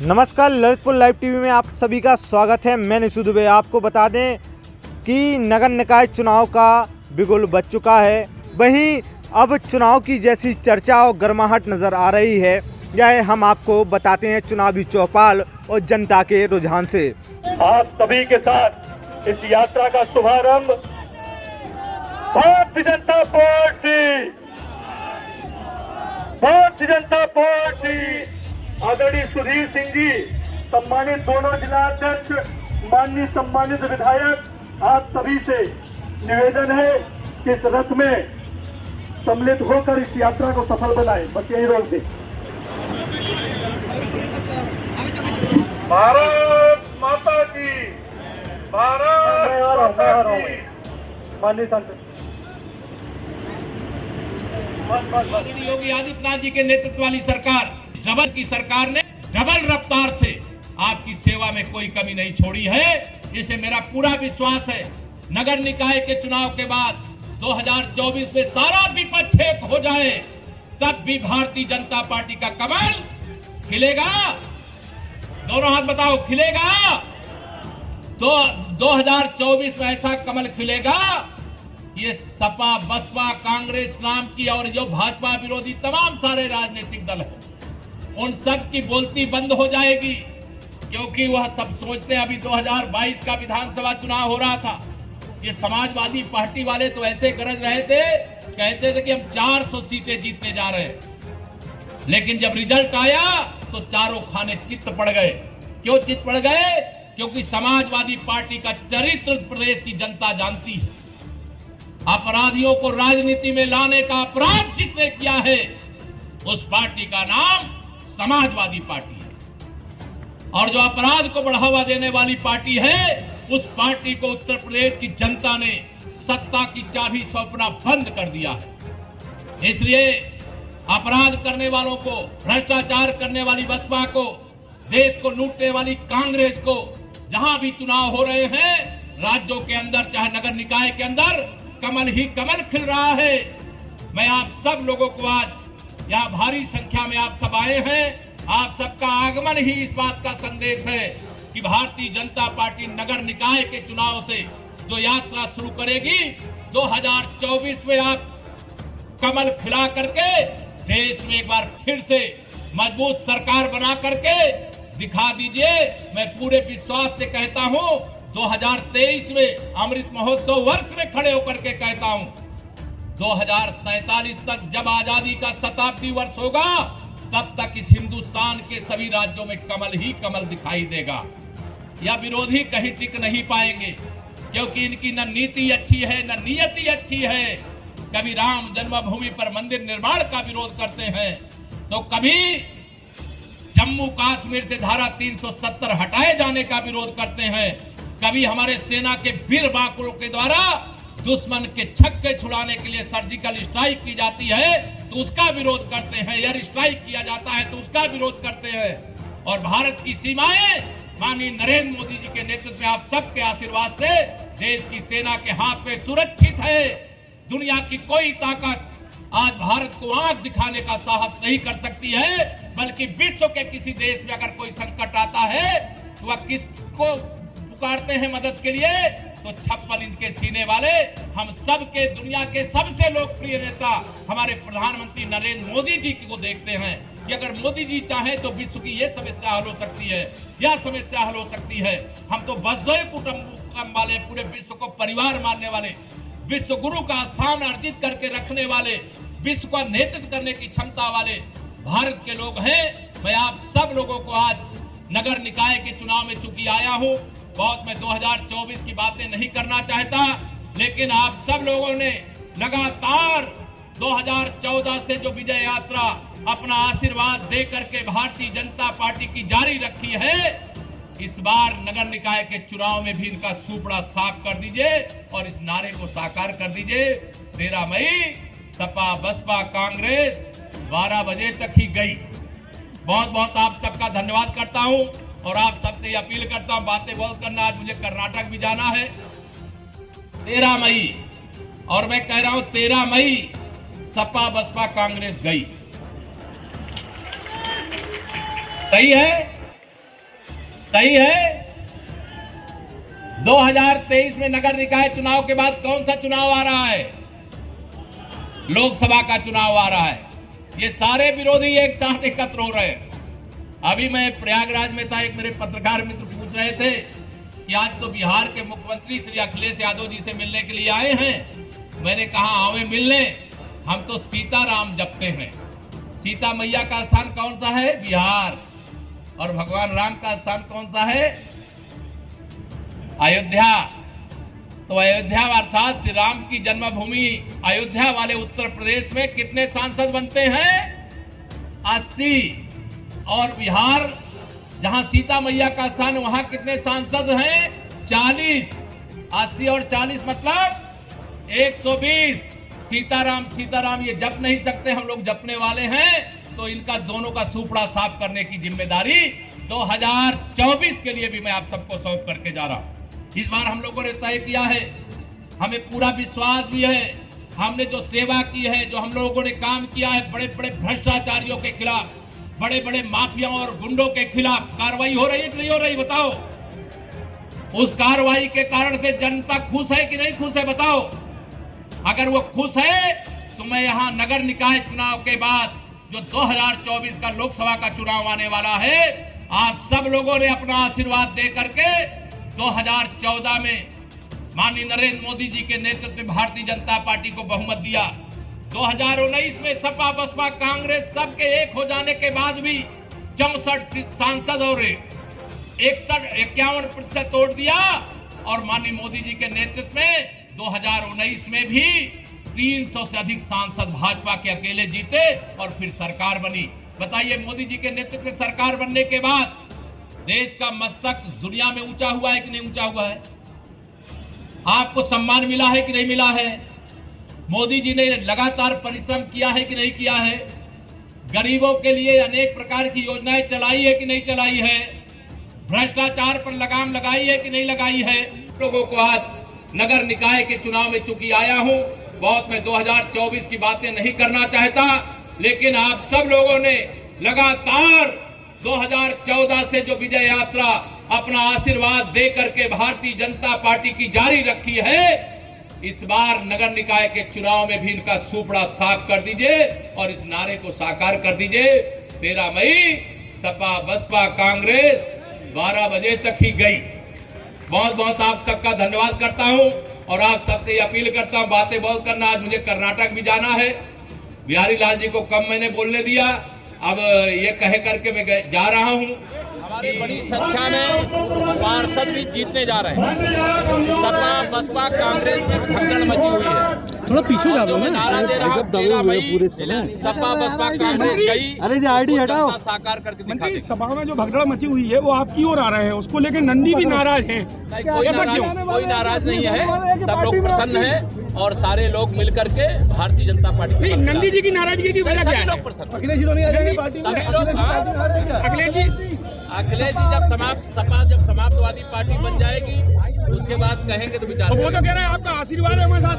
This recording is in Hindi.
नमस्कार, ललितपुर लाइव टीवी में आप सभी का स्वागत है। मैं निशु दुबे। आपको बता दें कि नगर निकाय चुनाव का बिगुल बज चुका है। वहीं अब चुनाव की जैसी चर्चा और गर्माहट नज़र आ रही है, यह हम आपको बताते हैं चुनावी चौपाल और जनता के रुझान से। आप सभी के साथ इस यात्रा का शुभारंभ भारतीय जनता पार्टी आदरणीय सुधीर सिंह जी, सम्मानित दोनों जिलाध्यक्ष, माननीय सम्मानित विधायक, आप सभी से निवेदन है कि इस रथ में सम्मिलित होकर इस यात्रा को सफल बनाएं। बस यही रोक दे। भारत माता की, भारत माता की। माननीय सांसद योगी आदित्यनाथ जी के नेतृत्व वाली सरकार, डबल की सरकार ने डबल रफ्तार से आपकी सेवा में कोई कमी नहीं छोड़ी है। इसे मेरा पूरा विश्वास है। नगर निकाय के चुनाव के बाद 2024 में सारा विपक्ष एक हो जाए, तब भी भारतीय जनता पार्टी का कमल खिलेगा। दोनों हाथ बताओ, खिलेगा? तो 2024 में ऐसा कमल खिलेगा, ये सपा, बसपा, कांग्रेस नाम की और जो भाजपा विरोधी तमाम सारे राजनीतिक दल हैं, उन सब की बोलती बंद हो जाएगी। क्योंकि वह सब सोचते हैं, अभी 2022 का विधानसभा चुनाव हो रहा था, ये समाजवादी पार्टी वाले तो ऐसे गरज रहे थे, कहते थे कि हम 400 सीटें जीतने जा रहे हैं। लेकिन जब रिजल्ट आया तो चारों खाने चित्त पड़ गए। क्यों चित्त पड़ गए? क्योंकि समाजवादी पार्टी का चरित्र प्रदेश की जनता जानती है। अपराधियों को राजनीति में लाने का अपराध जिसने किया है, उस पार्टी का नाम समाजवादी पार्टी है। और जो अपराध को बढ़ावा देने वाली पार्टी है, उस पार्टी को उत्तर प्रदेश की जनता ने सत्ता की चाबी सौंपना बंद कर दिया है। इसलिए अपराध करने वालों को, भ्रष्टाचार करने वाली बसपा को, देश को लूटने वाली कांग्रेस को, जहां भी चुनाव हो रहे हैं राज्यों के अंदर, चाहे नगर निकाय के अंदर, कमल ही कमल खिल रहा है। मैं आप सब लोगों को आज यहाँ भारी संख्या में आप सब आए हैं, आप सबका आगमन ही इस बात का संदेश है कि भारतीय जनता पार्टी नगर निकाय के चुनाव से जो यात्रा शुरू करेगी, 2024 में आप कमल खिला करके देश में एक बार फिर से मजबूत सरकार बना करके दिखा दीजिए। मैं पूरे विश्वास से कहता हूं, 2023 में अमृत महोत्सव वर्ष में खड़े होकर के कहता हूं, 2047 तक जब आजादी का शताब्दी वर्ष होगा, तब तक इस हिंदुस्तान के सभी राज्यों में कमल ही कमल दिखाई देगा। या विरोधी कहीं टिक नहीं पाएंगे, क्योंकि इनकी न नीति अच्छी है, न नियति अच्छी है। कभी राम जन्मभूमि पर मंदिर निर्माण का विरोध करते हैं, तो कभी जम्मू कश्मीर से धारा 370 हटाए जाने का विरोध करते हैं, कभी हमारे सेना के वीर बाकुरों के द्वारा दुश्मन के छक्के छुड़ाने के लिए सर्जिकल स्ट्राइक की जाती है तो उसका विरोध करते हैं, एयर स्ट्राइक किया जाता है तो उसका विरोध करते हैं। और भारत की सीमाएं माननीय नरेंद्र मोदी जी के नेतृत्व में आप सबके आशीर्वाद से देश की सेना के हाथ में सुरक्षित है। दुनिया की कोई ताकत आज भारत को आंख दिखाने का साहस नहीं कर सकती है, बल्कि विश्व के किसी देश में अगर कोई संकट आता है तो वह किसको पुकारते हैं मदद के लिए? तो 56 इंच के सीने वाले हम सब के, दुनिया के सबसे लोकप्रिय नेता हमारे प्रधानमंत्री नरेंद्र मोदी जी को देखते हैं कि अगर मोदी जी चाहे तो विश्व की यह समस्या हल हो सकती है, यह समस्या हल हो सकती है। हम तो वसुधैव कुटुंबकम वाले, पूरे विश्व को परिवार मानने वाले, विश्व गुरु का स्थान अर्जित करके रखने वाले, विश्व का नेतृत्व करने की क्षमता वाले भारत के लोग हैं। मैं आप सब लोगों को आज नगर निकाय के चुनाव में चूंकि आया हूं, बहुत मैं 2024 की बातें नहीं करना चाहता, लेकिन आप सब लोगों ने लगातार 2014 से जो विजय यात्रा अपना आशीर्वाद दे करके भारतीय जनता पार्टी की जारी रखी है, इस बार नगर निकाय के चुनाव में भी इनका सुपड़ा साफ कर दीजिए और इस नारे को साकार कर दीजिए। 13 मई सपा, बसपा, कांग्रेस 12 बजे तक ही गई। बहुत बहुत आप सबका धन्यवाद करता हूं और आप सबसे अपील करता हूं, बातें बहुत करना, आज मुझे कर्नाटक भी जाना है। 13 मई, और मैं कह रहा हूं 13 मई सपा, बसपा, कांग्रेस गई। सही है? सही है। 2023 में नगर निकाय चुनाव के बाद कौन सा चुनाव आ रहा है? लोकसभा का चुनाव आ रहा है। ये सारे विरोधी एक साथ एकत्र हो रहे हैं। अभी मैं प्रयागराज में था, एक मेरे पत्रकार मित्र पूछ रहे थे कि आज तो बिहार के मुख्यमंत्री श्री अखिलेश यादव जी से मिलने के लिए आए हैं। मैंने कहा आवे मिलने, हम तो सीताराम जपते हैं। सीता मैया का स्थान कौन सा है? बिहार। और भगवान राम का स्थान कौन सा है? अयोध्या। तो अयोध्या अर्थात श्री राम की जन्मभूमि अयोध्या वाले उत्तर प्रदेश में कितने सांसद बनते हैं? 80। और बिहार जहां सीता मैया का स्थान, वहां कितने सांसद हैं? 40। 80 और 40 मतलब 120। सीताराम सीताराम ये जप नहीं सकते, हम लोग जपने वाले हैं। तो इनका दोनों का सुपड़ा साफ करने की जिम्मेदारी 2024 के लिए भी मैं आप सबको सौंप करके जा रहा हूं। इस बार हम लोगों ने तय किया है, हमें पूरा विश्वास भी है, हमने जो सेवा की है, जो हम लोगों ने काम किया है, बड़े बड़े भ्रष्टाचारियों के खिलाफ, बड़े बड़े माफियाओं और गुंडों के खिलाफ कार्रवाई हो रही है कि नहीं हो रही? बताओ। उस कार्रवाई के कारण से जनता खुश है कि नहीं खुश है? बताओ। अगर वो खुश है तो मैं यहाँ नगर निकाय चुनाव के बाद जो 2024 का लोकसभा का चुनाव आने वाला है, आप सब लोगों ने अपना आशीर्वाद दे करके 2014 में माननीय नरेंद्र मोदी जी के नेतृत्व में भारतीय जनता पार्टी को बहुमत दिया। 2019 में सपा बसपा कांग्रेस सबके एक हो जाने के बाद भी 64 सांसद और 51% तोड़ दिया। और माननीय मोदी जी के नेतृत्व में 2019 में भी 300 से अधिक सांसद भाजपा के अकेले जीते और फिर सरकार बनी। बताइए, मोदी जी के नेतृत्व में सरकार बनने के बाद देश का मस्तक दुनिया में ऊंचा हुआ है कि नहीं ऊंचा हुआ है? आपको सम्मान मिला है कि नहीं मिला है? मोदी जी ने लगातार परिश्रम किया है कि नहीं किया है? गरीबों के लिए अनेक प्रकार की योजनाएं चलाई है कि नहीं चलाई है? भ्रष्टाचार पर लगाम लगाई है कि नहीं लगाई है? लोगों को आज नगर निकाय के चुनाव में चूंकि आया हूं, बहुत मैं 2024 की बातें नहीं करना चाहता, लेकिन आप सब लोगों ने लगातार 2014 से जो विजय यात्रा अपना आशीर्वाद दे करके भारतीय जनता पार्टी की जारी रखी है, इस बार नगर निकाय के चुनाव में भी इनका सुपड़ा साफ कर दीजिए और इस नारे को साकार कर दीजिए। 13 मई सपा बसपा कांग्रेस 12 बजे तक ही गई। बहुत बहुत आप सबका धन्यवाद करता हूं और आप सबसे अपील करता हूं, बातें बहुत करना। आज मुझे कर्नाटक भी जाना है, बिहारी लाल जी को कम मैंने बोलने दिया, अब ये कहे करके मैं जा रहा हूं। हमारी बड़ी संख्या में पार्षद भी जीतने जा रहे हैं। सपा बसपा कांग्रेस में भगदड़ मची हुई है। थोड़ा पीछे जा दो ना, नारा दे रहा पूरे समय सपा बसपा कांग्रेस गई। अरे जी आईडी हटाओ। साकार करके दिखा देगी। सभा में जो भगदड़ मची हुई है वो आप की ओर आ रहे हैं, उसको लेकर नंदी भी नाराज है। कोई नाराज नहीं है, सब लोग प्रसन्न हैं और सारे लोग मिलकर के भारतीय जनता पार्टी। नहीं, नंदी जी की नाराजगी की वजह क्या है? लोग प्रसन्न। अखिलेश जी तो नहीं आ जाएंगे पार्टी में? अखिलेश जी जब सपा जब समाजवादी पार्टी बन जाएगी उसके बाद कहेंगे तो विचार। वो तो कह रहे हैं आपका आशीर्वाद है हमारे साथ।